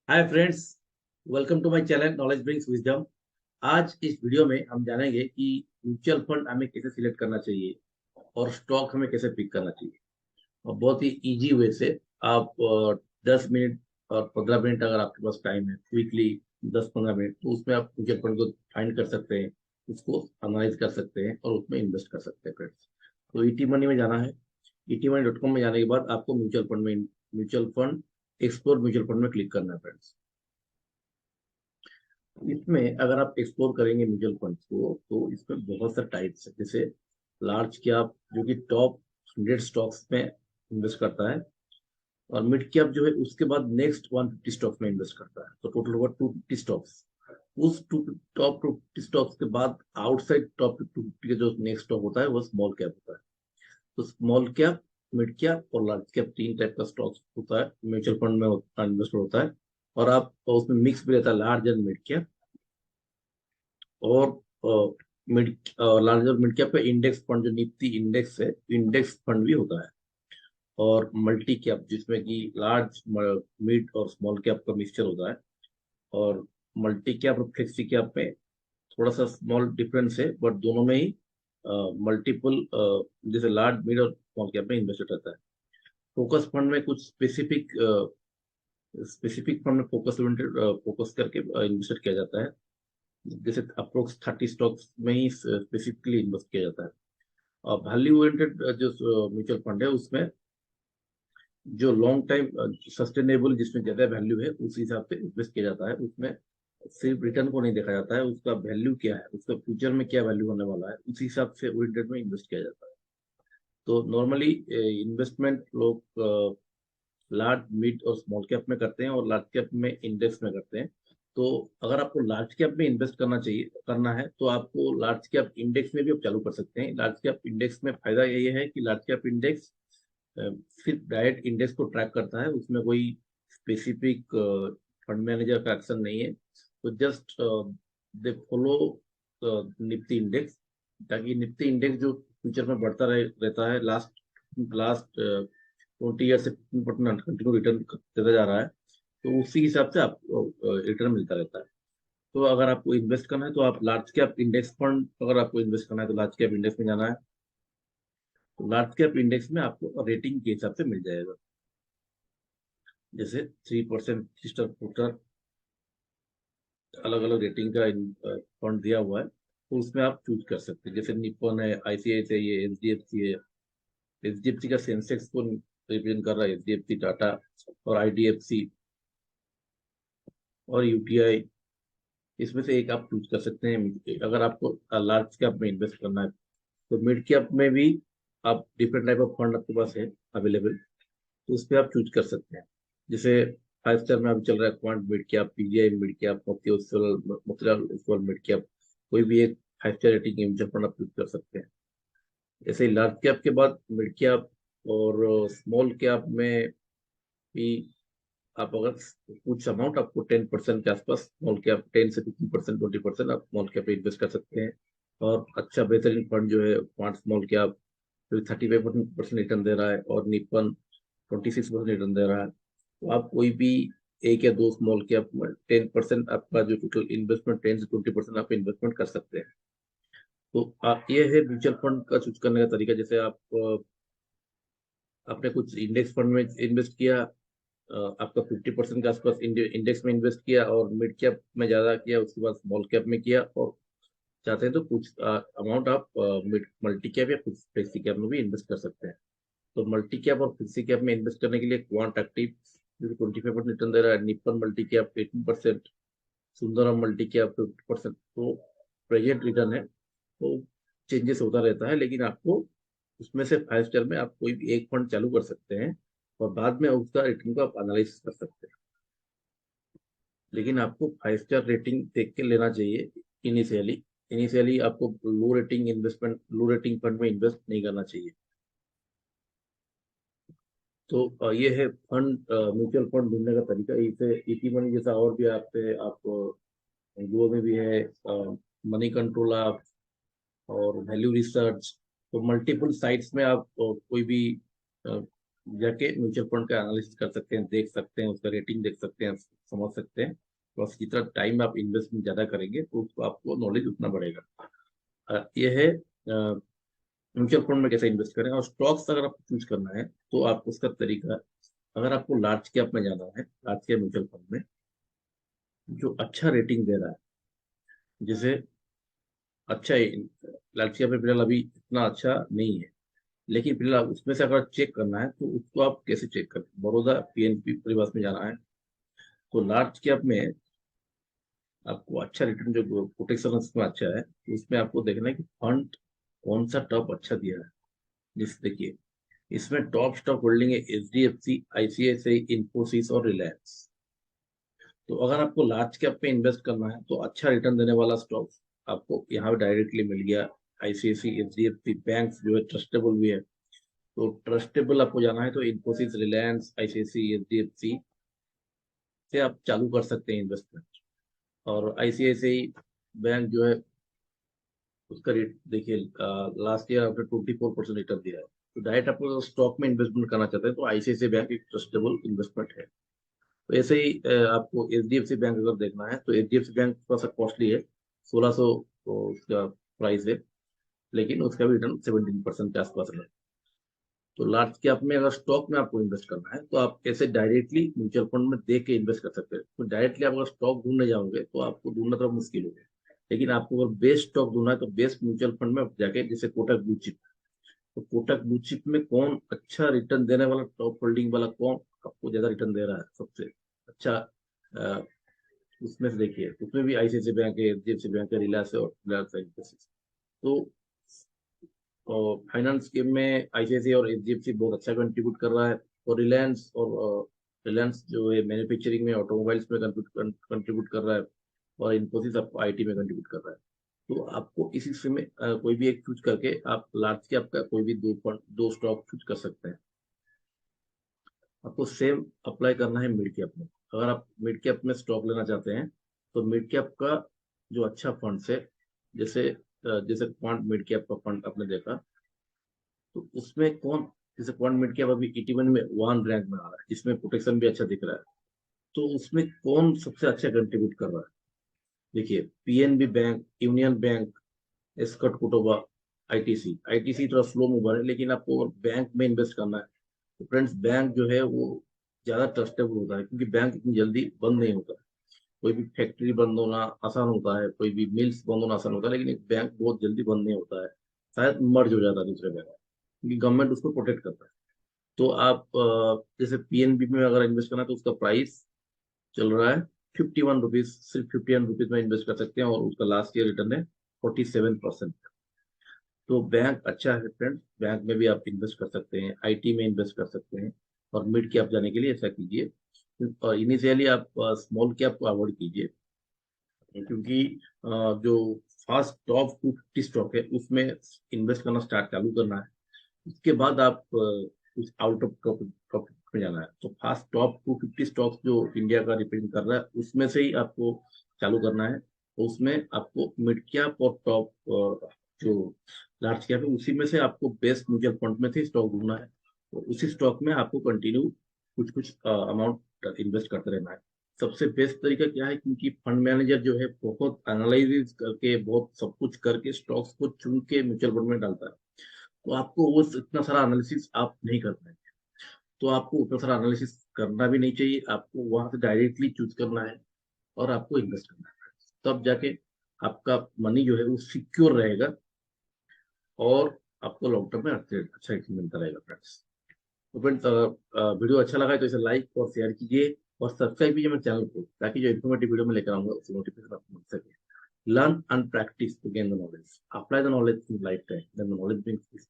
Hi friends, welcome to my channel knowledge brings wisdom. आज इस video में हम जानेंगे कि म्यूचुअल फंड हमें कैसे सिलेक्ट करना चाहिए और स्टॉक हमें कैसे पिक करना चाहिए। और बहुत ही इजी वे से आप 10 मिनट और 15 मिनट अगर आपके पास टाइम है क्विकली 10-15 मिनट, तो उसमें आप म्यूचुअल फंड को फाइंड कर सकते हैं, उसको एनालाइज कर सकते हैं और उसमें इन्वेस्ट कर सकते हैं फ्रेंड्स। तो ईटी मनी में जाना है। eTmoney.com में जाने के बाद आपको mutual fund explore mutual fund में क्लिक करना है फ्रेंड्स। इसमें अगर आप एक्सप्लोर करेंगे म्यूचुअल फंड्स को तो इसमें बहुत सारे टाइप्स है। जैसे लार्ज कैप जो कि टॉप 100 स्टॉक्स में इन्वेस्ट करता है, और मिड कैप जो है उसके बाद नेक्स्ट 150 स्टॉक्स में इन्वेस्ट करता है, तो टोटल ओवर 250 स्टॉक्स। उस टॉप 250 स्टॉक्स के बाद आउटसाइड टॉप 250 का जो नेक्स्ट स्टॉक होता है वो स्मॉल कैप होता है। तो स्मॉल कैप, मिड कैप और लार्ज कैप तीन टाइप का स्टॉक्स होता है म्यूचुअल फंड में इन्वेस्ट होता है। और आप उसमें मिक्स भी रहता है लार्ज एंड मिड कैप। और मिड लार्जर मिड कैप पे इंडेक्स फंड जो निफ्टी इंडेक्स है, इंडेक्स फंड भी होता है। और मल्टी कैप जिसमें कि लार्ज, मिड और स्मॉल कैप का मिक्सचर होता है। और मल्टी कैप और फ्लेक्सी कैप में थोड़ा सा स्मॉल डिफरेंस है, बट दोनों में ही मल्टीपल, जैसे लार्ज मिड और स्मॉल कैप में इन्वेस्टेड रहता है। फोकस फंड में कुछ स्पेसिफिक स्पेसिफिक फंड में फोकस करके इन्वेस्टेड किया जाता है। जैसे अप्रोक्स 30 स्टॉक्स में ही स्पेसिफिकली इन्वेस्ट किया जाता है। और वैल्यू ओरिएंटेड जो म्यूचुअल फंड है उसमें जो लॉन्ग टाइम सस्टेनेबल, जिसमें ज्यादा वैल्यू है, उस हिसाब से इन्वेस्ट किया जाता है। उसमें सिर्फ रिटर्न को नहीं देखा जाता है, उसका वैल्यू क्या है, उसका फ्यूचर में क्या वैल्यू होने वाला है, उस हिसाब से ओरिएंटेड में इन्वेस्ट किया जाता है। तो नॉर्मली इन्वेस्टमेंट लोग लार्ज मिड और स्मॉल कैप में करते हैं और लार्ज कैप में इंडेक्स में करते हैं। तो अगर आपको लार्ज कैप में इन्वेस्ट करना है तो आपको लार्ज कैप इंडेक्स में भी आप चालू कर सकते हैं। लार्ज कैप इंडेक्स में फायदा ये है कि लार्ज कैप इंडेक्स सिर्फ डायरेक्ट इंडेक्स को ट्रैक करता है, उसमें कोई स्पेसिफिक फंड मैनेजर का एक्शन नहीं है। तो just they follow Nifty index, ताकि निफ्टी इंडेक्स जो फ्यूचर में रहता है, लास्ट लास्ट 20 ईयर से 15% कंटिन्यू रिटर्न देता जा रहा है। तो उसी हिसाब से आपको रिटर्न मिलता रहता है। तो अगर आपको इन्वेस्ट करना है तो आप लार्ज कैप इंडेक्स फंड, अगर आपको इन्वेस्ट करना है तो लार्ज कैप इंडेक्स में जाना है। तो लार्ज कैप इंडेक्स में आपको रेटिंग के हिसाब से मिल जाएगा। जैसे 3% सिस्टर फुटर, अलग अलग रेटिंग का फंड दिया हुआ है, तो उसमें आप चूज कर सकते हैं। जैसे निप्पन है, आईसीआईसीआई है, एचडीएफसी है। एचडीएफसी का सेंसेक्स को रिप्रेजेंट कर रहा है एचडीएफसी, टाटा और आईडीएफसी और यूटीआई। इसमें से एक आप चूज कर सकते हैं अगर आपको लार्ज कैप में इन्वेस्ट करना है। तो मिड कैप में भी आप डिफरेंट टाइप ऑफ फंड आपके पास है अवेलेबल, तो उस पर आप चूज कर सकते हैं। जैसे 5 स्टार में अभी चल रहा है quant mid cap, PGI mid cap, Motilal Oswal mid cap. कोई भी एक 5 स्टार रेटिंग म्यूचुअल फंड आप चूज कर सकते हैं। ऐसे ही लार्ज कैप के बाद मिड कैप और स्मॉल कैप में भी आप अगर कुछ अमाउंट, आपको 10% के आसपास स्मॉल कैप, 10 से 15%, 20% आप स्मॉल कैप पे इन्वेस्ट कर सकते हैं। और अच्छा बेहतरीन फंड जो है क्वांट स्मॉल कैप, जो 35% रिटर्न दे रहा है, और निपन 26% रिटर्न दे रहा है। तो आप कोई भी एक या दो स्मॉल कैप में 10%, आपका जो टोटल इन्वेस्टमेंट 10 से 20% आप इन्वेस्टमेंट कर सकते हैं। तो आप, ये है म्यूचुअल फंड का चूज करने का तरीका। जैसे आप आपने कुछ इंडेक्स फंड में इन्वेस्ट किया, आपका 50% के आसपास इंडेक्स में इन्वेस्ट किया, और मिड कैप में ज्यादा किया, उसके बाद स्मॉल कैप में किया, और चाहते हैं तो कुछ अमाउंट आप मिड मल्टी कैप या फ्लेक्सी कैप में भी इन्वेस्ट कर सकते हैं। तो मल्टी कैप और फ्लेक्सी कैप में इन्वेस्ट करने के लिए क्वांट एक्टिव जो 25% रिटर्न दे रहा है, Nippon multi cap 18%, Sundaram multi cap 50%। तो प्रेजेंट रिटर्न है, तो चेंजेस होता रहता है, लेकिन आपको उसमें से 5 स्टार में आप कोई भी एक फंड चालू कर सकते हैं और बाद में उसका रिटर्न को आप एनालिसिस कर सकते हैं। लेकिन आपको 5 स्टार रेटिंग देख के लेना चाहिए इनिशियली। इनिशियली आपको लो रेटिंग फंड में इन्वेस्ट नहीं करना चाहिए। तो ये है फंड, म्यूचुअल फंड ढूंढने का तरीका। इसे ईटी मनी जैसा और भी आप गूगल में भी है, मनी कंट्रोल आप, और वैल्यू रिसर्च। तो मल्टीपल साइट्स में आप कोई भी जाके म्यूचुअल फंड का एनालिसिस कर सकते हैं, देख सकते हैं, उसका रेटिंग देख सकते हैं, समझ सकते हैं। बस जितना टाइम आप इन्वेस्टमेंट ज्यादा करेंगे तो उसको आपको नॉलेज उतना बढ़ेगा। ये है म्यूचुअल फंड में कैसे इन्वेस्ट करें। और स्टॉक्स अगर आपको चूज करना है तो आप उसका तरीका, अगर आपको लार्ज कैप में जाना है, लार्ज कैप म्यूचुअल फंड में जो अच्छा रेटिंग दे रहा है, जैसे अच्छा लार्ज कैप में फिलहाल अभी इतना अच्छा नहीं है, लेकिन फिलहाल उसमें से अगर चेक करना है तो उसको आप कैसे चेक करें। बड़ौदा पीएनपी परिवार में जाना है तो लार्ज कैप में आपको अच्छा रिटर्न, जो प्रोटेक्शन उसमें अच्छा है, तो उसमें आपको देखना है कि फंड कौन सा टॉप अच्छा दिया है। जैसे देखिए, इसमें टॉप स्टॉक होल्डिंग है एचडीएफसी, आईसीआईसीआई, इन्फोसिस और रिलायंस। तो अगर आपको लार्ज कैप पे इन्वेस्ट करना है तो अच्छा रिटर्न देने वाला स्टॉक आपको यहाँ पे डायरेक्टली मिल गया। आईसीआईसी, एचडीएफसी बैंक जो है ट्रस्टेबल भी है, तो ट्रस्टेबल आपको जाना है तो इन्फोसिस, रिलायंस, आईसीआईसी, एचडीएफसी से आप चालू कर सकते हैं इन्वेस्टमेंट। और आईसीआईसीआई बैंक जो है उसका रेट देखिए, लास्ट ईयर आपने 24% रिटर्न दिया है। तो डायरेक्ट आपको स्टॉक में इन्वेस्टमेंट करना चाहते हैं तो आईसीआईसीआई बैंक एक ट्रस्टेबल इन्वेस्टमेंट है। तो ऐसे ही आपको एचडीएफसी बैंक अगर देखना है तो एचडीएफसी बैंक थोड़ा सा कॉस्टली है, 1600 उसका प्राइस है, लेकिन उसका भी रिटर्न 17% के आसपास है। तो लार्ज कैप में अगर स्टॉक में आपको इन्वेस्ट करना है तो आप ऐसे डायरेक्टली म्यूचुअल फंड में देख के इन्वेस्ट कर सकते हैं। तो डायरेक्टली आप अगर स्टॉक ढूंढने जाओगे तो आपको ढूंढना थोड़ा मुश्किल होगा। लेकिन आपको अगर बेस्ट स्टॉक ढूंढना है तो बेस्ट म्यूचुअल फंड में आप जाके, जैसे कोटक ब्लू चिप, तो कोटक ब्लू चिप में कौन अच्छा रिटर्न देने वाला, टॉप होल्डिंग वाला कौन आपको ज्यादा रिटर्न दे रहा है सबसे अच्छा, अ, उसमें से देखिए, उसमें भी आईसीआईसी बैंक है, एचडीएफसी बैंक है, रिलायंस है और रिलायंस है, इन्फोसिस। तो फाइनेंस स्कीम में आईसीआईसी और एचडीएफसी बहुत अच्छा कंट्रीब्यूट कर रहा है। और रिलायंस जो है मैन्युफैक्चरिंग में, ऑटोमोबाइल्स में कंट्रीब्यूट कर रहा है। और इन्फोसिस आपको आईटी में कंट्रीब्यूट कर रहा है। तो आपको इसी से में कोई भी एक चूज करके आप लार्ज कैप का कोई भी दो फंड, दो स्टॉक चूज कर सकते हैं। आपको सेम अप्लाई करना है मिड कैप में। अगर आप मिड कैप में स्टॉक लेना चाहते हैं तो मिड कैप का जो अच्छा फंड है, जैसे जैसे क्वांट मिड कैप का फंड आपने देखा, तो उसमें कौन, जैसे क्वांट मिड कैप अभी 81 में 1 रैंक में आ रहा है, जिसमें प्रोटेक्शन भी अच्छा दिख रहा है। तो उसमें कौन सबसे अच्छा कंट्रीब्यूट कर रहा है, देखिए PNB bank, union bank, Escorts कोटोबा, आईटीसी। आईटीसी थोड़ा स्लो मूवर है, लेकिन आपको बैंक में इन्वेस्ट करना है तो फ्रेंड्स बैंक जो है वो ज्यादा ट्रस्टेबल होता है, क्योंकि बैंक इतनी जल्दी बंद नहीं होता। कोई भी फैक्ट्री बंद होना आसान होता है, कोई भी मिल्स बंद होना आसान होता है, लेकिन एक बैंक बहुत जल्दी बंद नहीं होता है। शायद मर्ज हो जाता है दूसरे बैंक, क्योंकि गवर्नमेंट उसको प्रोटेक्ट करता है। तो आप जैसे पीएनबी में अगर इन्वेस्ट करना है तो उसका प्राइस चल रहा है 51 रुपीज, सिर्फ 51 रुपीज में इन्वेस्ट कर सकते हैं, और उसका लास्ट ईयर रिटर्न है 47%। तो बैंक अच्छा है फ्रेंड्स, बैंक में भी आप इन्वेस्ट कर सकते हैं, आईटी में इन्वेस्ट कर सकते हैं। और मिड कैप जाने के लिए ऐसा कीजिए, और इनिशियली आप स्मॉल कैप को अवॉइड कीजिए, क्योंकि जो फास्ट टॉप 250 स्टॉक है उसमें इन्वेस्ट करना स्टार्ट चालू करना है। उसके बाद आप कुछ आउट ऑफ टॉप में जाना है। तो फास्ट टॉप 250 स्टॉक्स जो इंडिया का रिप्रेजेंट कर रहा है उसमें से ही आपको चालू करना है। तो उसमें आपको मिड कैप और टॉप जो लार्ज कैप है उसी में से आपको बेस्ट म्यूचुअल फंड में से स्टॉक ढूंढना है। तो उसी स्टॉक में आपको कंटिन्यू कुछ कुछ अमाउंट इन्वेस्ट करते रहना है। सबसे बेस्ट तरीका क्या है, क्योंकि फंड मैनेजर जो है बहुत एनालिसिस करके, बहुत सब कुछ करके स्टॉक्स को चुन के म्यूचुअल फंड में डालता है। तो आपको वो इतना सारा एनालिसिस आप नहीं कर पाएंगे। तो आपको उतना सारा एनालिसिस करना भी नहीं चाहिए, आपको वहां से डायरेक्टली चूज करना है और आपको इन्वेस्ट करना है। तब जाके आपका मनी जो है वो सिक्योर रहेगा, और आपको लॉन्ग टर्म में अच्छा रिटर्न मिलता रहेगा फ्रेंड्स। तो फ्रेंड्स, वीडियो अच्छा लगा है तो इसे लाइक और शेयर कीजिए, और सब्सक्राइब कीजिए मेरे चैनल को, ताकि जो इन्फॉर्मेटिव वीडियो मैं लेकर आऊंगा उसकी नोटिफिकेशन आपको मिल सके। Learn and practice to gain the knowledge, apply the knowledge in life time, then the knowledge brings